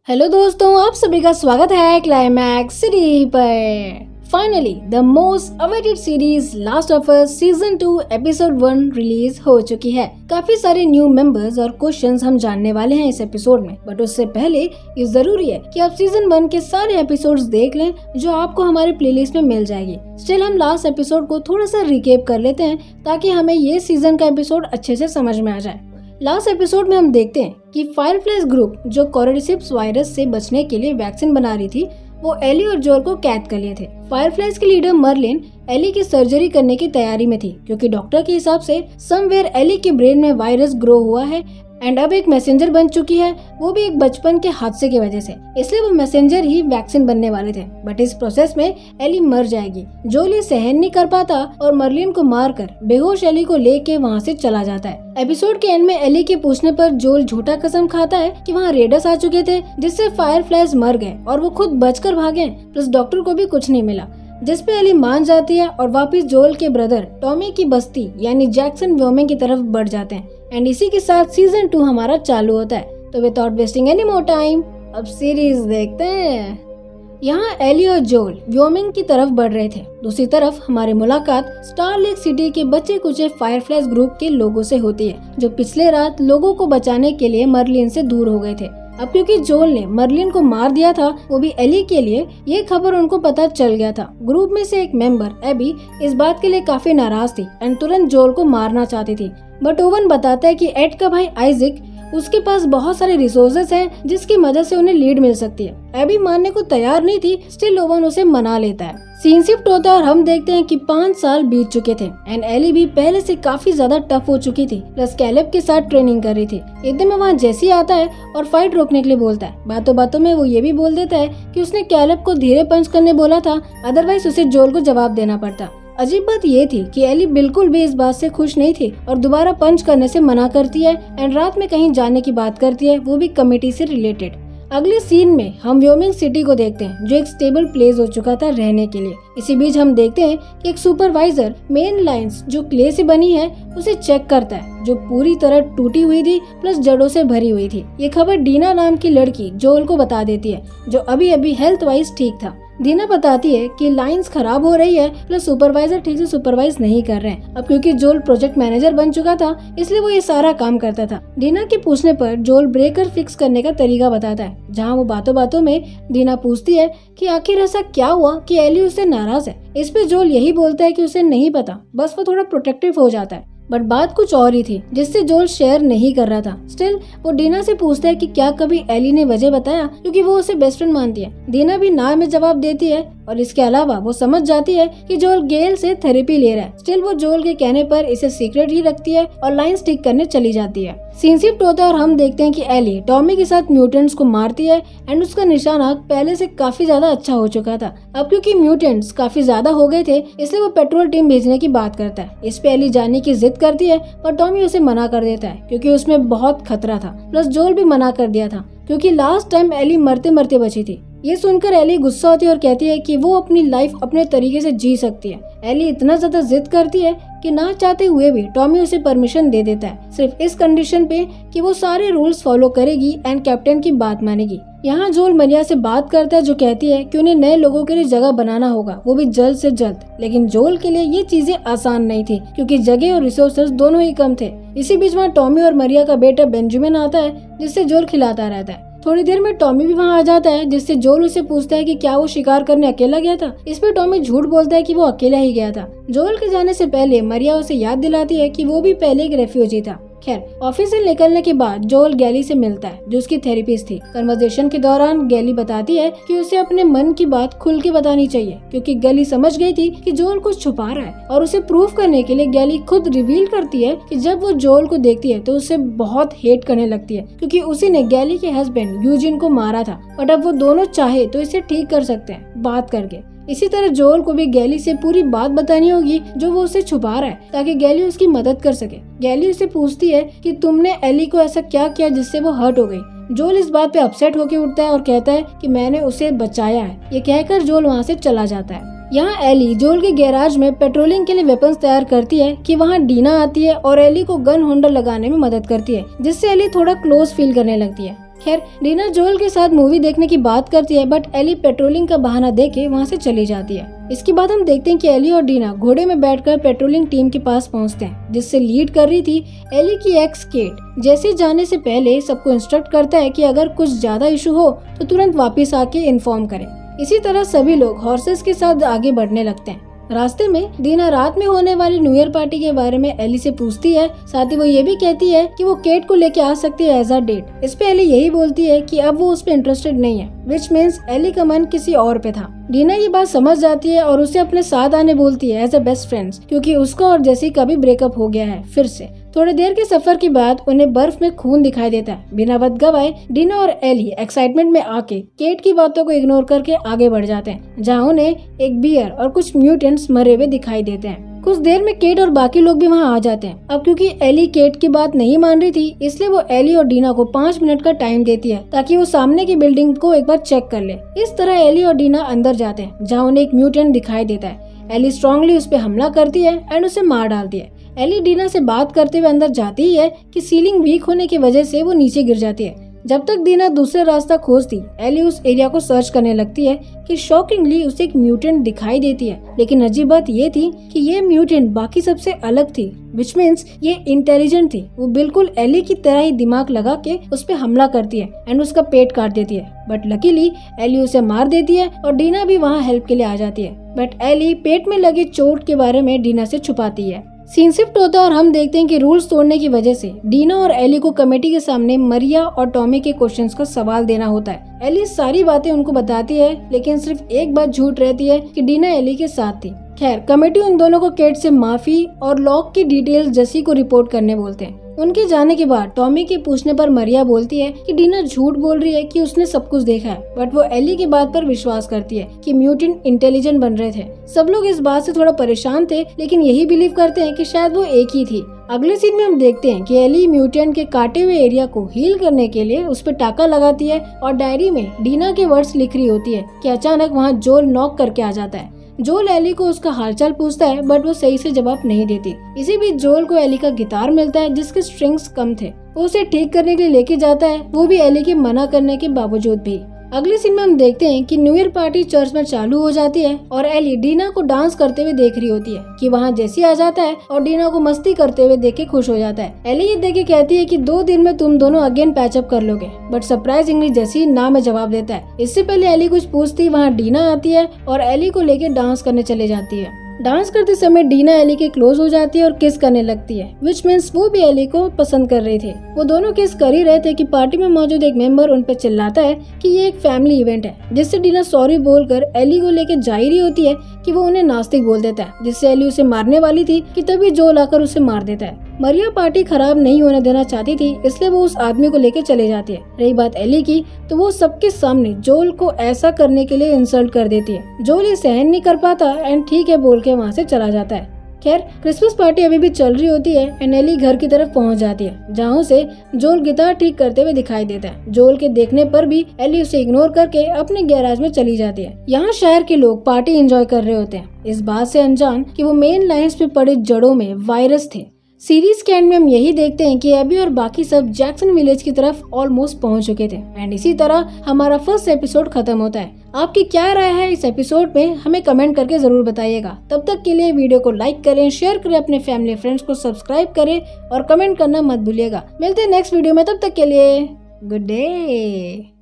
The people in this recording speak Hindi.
हेलो दोस्तों, आप सभी का स्वागत है क्लाइमैक्स सीरीज पर। Finally the most awaited series last of us season 2 episode 1 release हो चुकी है। काफी सारे न्यू मेंबर्स और क्वेश्चंस हम जानने वाले हैं इस एपिसोड में, बट उससे पहले ये जरूरी है कि आप सीजन 1 के सारे एपिसोड्स देख लें जो आपको हमारे प्लेलिस्ट में मिल जाएगी। स्टिल हम लास्ट एपिसोड को थोड़ा सा रिकेप कर लेते हैं ताकि हमें ये सीजन का एपिसोड अच्छे से समझ में आ जाए। लास्ट एपिसोड में हम देखते हैं कि फायरफ्लाइज ग्रुप जो कोरोडिसिप्स वायरस से बचने के लिए वैक्सीन बना रही थी, वो एली और जोल को कैद कर लिए थे। फायरफ्लाइज के लीडर मर्लिन एली की सर्जरी करने की तैयारी में थी क्योंकि डॉक्टर के हिसाब से समवेयर एली के ब्रेन में वायरस ग्रो हुआ है एंड अब एक मैसेंजर बन चुकी है, वो भी एक बचपन के हादसे की वजह से। इसलिए वो मैसेंजर ही वैक्सीन बनने वाले थे, बट इस प्रोसेस में एली मर जाएगी। जोल ये सहन नहीं कर पाता और मर्लिन को मारकर बेहोश एली को लेके वहाँ से चला जाता है। एपिसोड के एंड में एली के पूछने पर जोल झूठा कसम खाता है कि वहाँ रेडर्स आ चुके थे जिससे फायरफ्लाइज मर गए और वो खुद बचकर भागे, प्लस डॉक्टर को भी कुछ नहीं मिला, जिसपे एली मान जाती है और वापस जोल के ब्रदर टॉमी की बस्ती यानी जैक्सन व्योमिंग की तरफ बढ़ जाते हैं। एंड इसी के साथ सीजन 2 हमारा चालू होता है। तो without wasting any more time अब सीरीज देखते हैं। यहाँ एली और जोल व्योमिंग की तरफ बढ़ रहे थे। दूसरी तरफ हमारी मुलाकात स्टार लेक सिटी के बच्चे कुचे फायरफ्लाइज ग्रुप के लोगों से होती है जो पिछले रात लोगों को बचाने के लिए मर्लिन से दूर हो गए थे। अब क्योंकि जोल ने मर्लिन को मार दिया था, वो भी एली के लिए, ये खबर उनको पता चल गया था। ग्रुप में से एक मेंबर एबी इस बात के लिए काफी नाराज थी एंड तुरंत जोल को मारना चाहती थी, बट ओवन बताता है कि एड का भाई आइजक उसके पास बहुत सारे रिसोर्सेज हैं जिसकी मदद से उन्हें लीड मिल सकती है। एबी मानने को तैयार नहीं थी, स्टिल ओवन उसे मना लेता है। सीन शिफ्ट होता है और हम देखते हैं कि 5 साल बीत चुके थे एंड एली भी पहले से काफी ज्यादा टफ हो चुकी थी, प्लस कैलेब के साथ ट्रेनिंग कर रही थी। एकदम में वहाँ जेसी आता है और फाइट रोकने के लिए बोलता है। बातों बातों में वो ये भी बोल देता है कि उसने कैलेब को धीरे पंच करने बोला था, अदरवाइज उसे जोल को जवाब देना पड़ता। अजीब बात ये थी कि एली बिल्कुल भी इस बात से खुश नहीं थी और दोबारा पंच करने से मना करती है एंड रात में कहीं जाने की बात करती है, वो भी कमेटी से रिलेटेड। अगले सीन में हम व्योमिंग सिटी को देखते हैं जो एक स्टेबल प्लेस हो चुका था रहने के लिए। इसी बीच हम देखते हैं कि एक सुपरवाइजर मेन लाइंस जो क्ले से बनी है उसे चेक करता है, जो पूरी तरह टूटी हुई थी प्लस जड़ों से भरी हुई थी। ये खबर डीना नाम की लड़की जोल को बता देती है जो अभी अभी हेल्थ वाइज ठीक था। डीना बताती है कि लाइंस खराब हो रही है प्लस सुपरवाइजर ठीक से सुपरवाइज नहीं कर रहे हैं। अब क्योंकि जोल प्रोजेक्ट मैनेजर बन चुका था इसलिए वो ये सारा काम करता था। डीना के पूछने पर जोल ब्रेकर फिक्स करने का तरीका बताता है, जहाँ वो बातों बातों में डीना पूछती है कि आखिर ऐसा क्या हुआ कि एली उससे नाराज है। इस पे जोल यही बोलता है कि उसे नहीं पता, बस वो थोड़ा प्रोटेक्टिव हो जाता है, बट बात कुछ और ही थी जिससे जोल शेयर नहीं कर रहा था। स्टिल वो डीना से पूछता है कि क्या कभी एली ने वजह बताया, क्योंकि वो उसे बेस्ट फ्रेंड मानती है। डीना भी ना में जवाब देती है और इसके अलावा वो समझ जाती है कि जोल गेल से थेरेपी ले रहा है। स्टिल वो जोल के कहने पर इसे सीक्रेट ही रखती है और लाइन स्टिक करने चली जाती है। सीन शिफ्ट होता है और हम देखते हैं कि एली टॉमी के साथ म्यूटेंट्स को मारती है एंड उसका निशाना पहले से काफी ज्यादा अच्छा हो चुका था। अब क्योंकि म्यूटेंट्स काफी ज्यादा हो गए थे इसलिए वो पेट्रोल टीम भेजने की बात करता है। इस पे एली जाने की जिद करती है पर टॉमी उसे मना कर देता है क्योंकि उसमें बहुत खतरा था, प्लस जोल भी मना कर दिया था क्योंकि लास्ट टाइम एली मरते मरते बची थी। ये सुनकर एली गुस्सा होती है और कहती है कि वो अपनी लाइफ अपने तरीके से जी सकती है। एली इतना ज्यादा जिद करती है कि ना चाहते हुए भी टॉमी उसे परमिशन दे देता है, सिर्फ इस कंडीशन पे कि वो सारे रूल्स फॉलो करेगी एंड कैप्टन की बात मानेगी। यहाँ जोल मरिया से बात करता है जो कहती है कि उन्हें नए लोगों के लिए जगह बनाना होगा, वो भी जल्द से जल्द। लेकिन जोल के लिए ये चीजें आसान नहीं थी क्योंकि जगह और रिसोर्सेज दोनों ही कम थे। इसी बीच वहाँ टॉमी और मरिया का बेटा बेंजामिन आता है जिससे जोल खिलाता रहता है। थोड़ी देर में टॉमी भी वहाँ आ जाता है जिससे जोल उसे पूछता है कि क्या वो शिकार करने अकेला गया था। इस पे टॉमी झूठ बोलता है कि वो अकेला ही गया था। जोल के जाने से पहले मरिया उसे याद दिलाती है कि वो भी पहले एक रेफ्यूजी था। खैर ऑफिस से निकलने के बाद जोल गैली से मिलता है जो उसकी थेरेपिस्ट थी। कन्वर्सेशन के दौरान गैली बताती है कि उसे अपने मन की बात खुल के बतानी चाहिए क्योंकि गैली समझ गई थी कि जोल कुछ छुपा रहा है, और उसे प्रूफ करने के लिए गैली खुद रिवील करती है कि जब वो जोल को देखती है तो उसे बहुत हेट करने लगती है क्योंकि उसी ने गैली के हस्बैंड यूजिन को मारा था, बट अब वो दोनों चाहे तो इसे ठीक कर सकते हैं बात करके। इसी तरह जोल को भी गैली से पूरी बात बतानी होगी जो वो उसे छुपा रहा है ताकि गैली उसकी मदद कर सके। गैली उसे पूछती है कि तुमने एली को ऐसा क्या किया जिससे वो हर्ट हो गई। जोल इस बात पे अपसेट होकर उठता है और कहता है कि मैंने उसे बचाया है। ये कहकर जोल वहाँ से चला जाता है। यहाँ एली जोल के गैराज में पेट्रोलिंग के लिए वेपन्स तैयार करती है कि वहाँ डीना आती है और एली को गन होल्डर लगाने में मदद करती है जिससे एली थोड़ा क्लोज फील करने लगती है। खैर डीना जोएल के साथ मूवी देखने की बात करती है, बट एली पेट्रोलिंग का बहाना देके वहाँ से चली जाती है। इसके बाद हम देखते हैं कि एली और डीना घोड़े में बैठकर पेट्रोलिंग टीम के पास पहुँचते हैं, जिससे लीड कर रही थी एली की एक्स केट। जैसे जाने से पहले सबको इंस्ट्रक्ट करता है कि अगर कुछ ज्यादा इशू हो तो तुरंत वापस आके इन्फॉर्म करें। इसी तरह सभी लोग हॉर्सेस के साथ आगे बढ़ने लगते हैं। रास्ते में डीना रात में होने वाली न्यू ईयर पार्टी के बारे में एली से पूछती है। साथ ही वो ये भी कहती है कि वो केट को लेके आ सकती है एज अ डेट। इस पे एली यही बोलती है कि अब वो उस पे इंटरेस्टेड नहीं है, विच मीन्स एली का मन किसी और पे था। डीना ये बात समझ जाती है और उसे अपने साथ आने बोलती है एज अ बेस्ट फ्रेंड्स, क्योंकि उसका और जेसी का भी ब्रेकअप हो गया है फिर से। थोड़ी देर के सफर के बाद उन्हें बर्फ में खून दिखाई देता है। बिना वक्त गवाए डीना और एली एक्साइटमेंट में आके केट की बातों को इग्नोर करके आगे बढ़ जाते हैं, जहाँ उन्हें एक बियर और कुछ म्यूटेंट्स मरे हुए दिखाई देते हैं। कुछ देर में केट और बाकी लोग भी वहाँ आ जाते हैं। अब क्योंकि एली केट की बात नहीं मान रही थी, इसलिए वो एली और डीना को 5 मिनट का टाइम देती है ताकि वो सामने की बिल्डिंग को एक बार चेक कर ले। इस तरह एली और डीना अंदर जाते हैं, जहाँ उन्हें एक म्यूटेंट दिखाई देता है। एली स्ट्रांगली उस पर हमला करती है एंड उसे मार डालती है। एली डीना से बात करते हुए अंदर जाती ही है कि सीलिंग वीक होने की वजह से वो नीचे गिर जाती है। जब तक डीना दूसरा रास्ता खोजती, एली उस एरिया को सर्च करने लगती है कि शॉकिंगली उसे एक म्यूटेंट दिखाई देती है। लेकिन अजीब बात ये थी कि ये म्यूटेंट बाकी सबसे अलग थी, विच मीन्स ये इंटेलिजेंट थी। वो बिल्कुल एली की तरह ही दिमाग लगा के उस पे हमला करती है एंड उसका पेट काट देती है। बट लकीली एली उसे मार देती है और डीना भी वहाँ हेल्प के लिए आ जाती है। बट एली पेट में लगी चोट के बारे में डीना से छुपाती है। सीन शिफ्ट होता है और हम देखते हैं कि रूल्स तोड़ने की वजह से डीना और एली को कमेटी के सामने मरिया और टॉमी के क्वेश्चंस का सवाल देना होता है। एली सारी बातें उनको बताती है, लेकिन सिर्फ एक बात झूठ रहती है कि डीना एली के साथ थी। खैर कमेटी उन दोनों को केट से माफी और लॉक की डिटेल्स जेसी को रिपोर्ट करने बोलते हैं। उनके जाने के बाद टॉमी के पूछने पर मरिया बोलती है कि डीना झूठ बोल रही है कि उसने सब कुछ देखा है, बट वो एली की बात पर विश्वास करती है कि म्यूटेंट इंटेलिजेंट बन रहे थे। सब लोग इस बात से थोड़ा परेशान थे, लेकिन यही बिलीव करते हैं कि शायद वो एक ही थी। अगले सीन में हम देखते हैं कि एली म्यूटेंट के काटे हुए एरिया को हील करने के लिए उस पर टाका लगाती है और डायरी में डीना के वर्ड्स लिख रही होती है कि अचानक वहाँ जोल नॉक करके आ जाता है। जोल एली को उसका हालचाल पूछता है, बट वो सही से जवाब नहीं देती। इसी बीच जोल को एली का गिटार मिलता है जिसके स्ट्रिंग्स कम थे। वो उसे ठीक करने के लिए लेके जाता है, वो भी एली के मना करने के बावजूद भी। अगले सीन में हम देखते हैं कि न्यू ईयर पार्टी चर्च में चालू हो जाती है और एली डीना को डांस करते हुए देख रही होती है कि वहाँ जेसी आ जाता है और डीना को मस्ती करते हुए देख के खुश हो जाता है। एली ये देख के कहती है कि 2 दिन में तुम दोनों अगेन पैचअप कर लोगे, बट सरप्राइजिंगली जेसी ना में जवाब देता है। इससे पहले एली कुछ पूछती, वहाँ डीना आती है और एली को लेके डांस करने चले जाती है। डांस करते समय डीना एली के क्लोज हो जाती है और किस करने लगती है, विच मीन्स वो भी एली को पसंद कर रहे थे। वो दोनों किस कर ही रहे थे कि पार्टी में मौजूद एक मेंबर उन पर चिल्लाता है कि ये एक फैमिली इवेंट है, जिससे डीना सॉरी बोलकर एली को लेके जा ही रही होती है कि वो उन्हें नास्तिक बोल देता है, जिससे एली उसे मारने वाली थी कि तभी जोल आकर उसे मार देता है। मरिया पार्टी खराब नहीं होने देना चाहती थी, इसलिए वो उस आदमी को लेकर चले जाती है। रही बात एली की, तो वो सबके सामने जोल को ऐसा करने के लिए इंसल्ट कर देती है। जोल ये सहन नहीं कर पाता एंड ठीक है बोल के वहाँ से चला जाता है। खैर क्रिसमस पार्टी अभी भी चल रही होती है एंड एली घर की तरफ पहुंच जाती है, जहाँ उसे जोल गिटार ठीक करते हुए दिखाई देता है। जोल के देखने पर भी एली उसे इग्नोर करके अपने गैराज में चली जाती है। यहाँ शहर के लोग पार्टी एंजॉय कर रहे होते हैं, इस बात से अनजान कि वो मेन लाइन्स पे पड़े जड़ों में वायरस थे। सीरीज के एंड में हम यही देखते हैं कि एबी और बाकी सब जैक्सन विलेज की तरफ ऑलमोस्ट पहुंच चुके थे एंड इसी तरह हमारा फर्स्ट एपिसोड खत्म होता है। आपकी क्या राय है इस एपिसोड में, हमें कमेंट करके जरूर बताइएगा। तब तक के लिए वीडियो को लाइक करें, शेयर करें, अपने फैमिली फ्रेंड्स को सब्सक्राइब करें और कमेंट करना मत भूलिएगा। मिलते हैं नेक्स्ट वीडियो में, तब तक के लिए गुड डे।